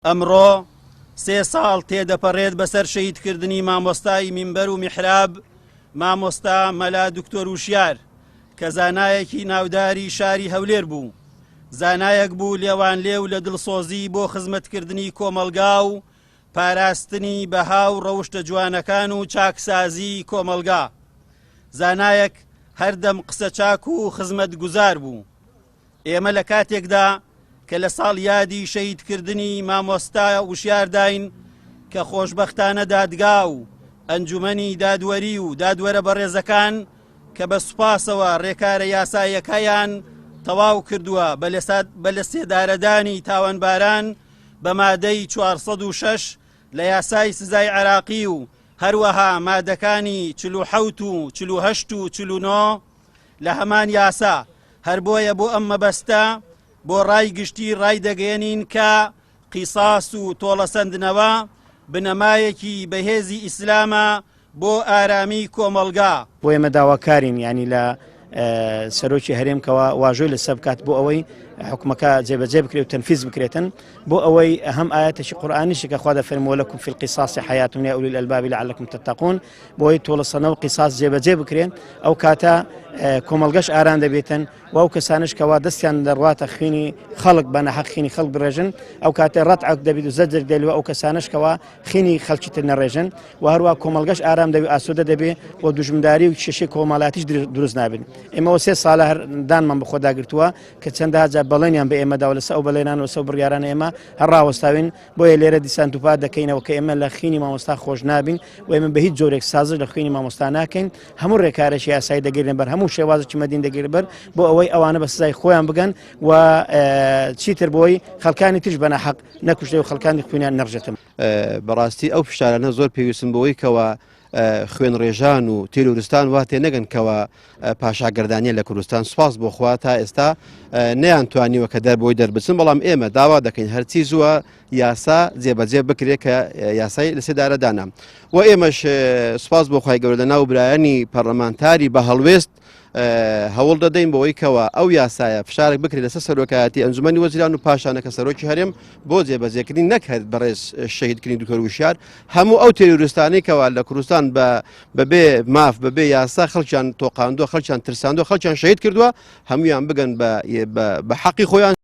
ئەمڕۆ 3 ساڵ تێدەپەڕێت بەسەر شەهیدکردنی مامۆستای مینبەر و میحراب مامۆستا مەلا دکتۆر وشیار کە زانایەکی ناوداری شاری هەولێر بوو. زانایەک بوو لێوان لێو لە دڵسۆزی بۆ خزمەتکردنی کۆمەلگا و پاراستنی بەها و ڕەوشتە جوانەکان و چاکسازی کۆمەلگا. زانایەک هەردەم قسە چاک و خزمەت گوزار بوو. ئێمە لە کاتێکدا کە لە ساڵ یادی شەهیدکردنی مامۆستا وشیار داین کە خۆشبەختانە دادگا و ئەنجومەنی دادوەری و دادوەرە بەڕێزەکان کە بە سوپاسەوە ڕێکارە یاسایەکەیان تەواو کردووە بە لە سێدارەدانی تاوانباران بە مادەی 406 لە یاسای سزای عێراقی و هەروەها مادەکانی 47 و 48 و 49 لە هەمان یاسا هەر بۆیە بۆ ئەم مەبەستە بۆ ڕای گشتی ڕای دەگەێنین کە قیساس و تۆڵەسەندنەوە بنەمایەکی بەهێزی ئیسلامە بۆ ئارامی کۆمەلگا. بۆ ئێمە داواکارین ینی لە سەرۆکی هەرێمکەوە واژۆی لەسەر بکات بۆ ئەوەی حکومەکە جێبەجێ بکرێت و تەنفیز بکرێتن بۆ ئەوەی هەم ئاەتێکی قورئانیشی کە خوا دەفەرمووە لەکم فی القیصاص حیاة یا ئولی الألباب لعلکم تتقون بۆی تۆڵەسەنە و قیساس جێبەجێ بکرێن ئەو کاتە کۆمەلگەش ئاران دەبێتن و ئەو کەسانش کەوا دەستیان دەڕواتە خوێنی خەڵک بە نەحەق خوێنی خەڵک بڕێژن ئەو کاتێ ڕەتعک دەبێت و زەجر دەلوە ئەو کەسانش کەوا خوێنی خەڵکی تر نەڕێژن و هەروە کۆمەلگەش ئارام دەبێت ئاسوودە دەبێت بۆ دوژمنداری و کێشەی کۆمەڵاتیش دروست نابن. ئێمەوە 3 ساڵە هەردانمان بە خۆداگرتووە کە چەندە جار بەڵێنیان بە ئێمەدا و لەسەر ئەو بەڵێنان و سەو بڕیارانە ئێمە هەر ڕاوەستاوین بۆیە لێرە دیسان توپات دەکەینەوە کە ئێمە لە خوێنی مامۆستا خۆش نابین و ئێمە بە هیچ جۆرێک سازش لە خوێنی مامۆستا ناکەین. هەموو ڕێکارێکی یاسایی دەگیرن بەر هەموو شێوازێکی مەدین دەگیر بەر بۆ ئەوەی ئەوانە بە سزای خۆیان بگەن و چیتر بۆی خەڵکانی تریش بە نەحەق نەکوژێ و خەڵکانی خوێنیان نەڕژێتم. بەڕاستی ئەو فشارانە زۆر پێویستن بەوەی کەوە خوێن ڕێژان و تیرۆریستان وا تێ نەگەن کەوە پاشاگردانیە لە کوردستان سوپاس بۆ خوا تا ئێستا نەیان توانیوە کە دەربۆی دەربچن بەڵام ئێمە داوا دەکەین هەرچی زووە یاسا جێبەجێ بکرێت کە یاسای لە سێدارەدانە و ئێمەش سوپاس بۆ خوای گەورە لە ناو برایانی پەرلەمانتاری بە هەڵوێست هەوڵ دەدەین بەوەی کەوە ئەو یاسایە فشارێک بکرێت لەسەر سەرۆکایەتی ئەنجومەنی وەزیران و پاشانە کە سەرۆکی هەرێم بۆ جێبەجێکردنی نەکرد بەڕێز شەهیدکردنی دکتۆر وشیار هەموو ئەو تێروریستانەی کەوا لە کوردستان بەبێ ماف بەبێ یاسا خەڵکیان تۆقاندووە خەڵکیان ترساندووە خەڵکیان شەهید کردووە هەمویان بگەن بە حەقی خۆیان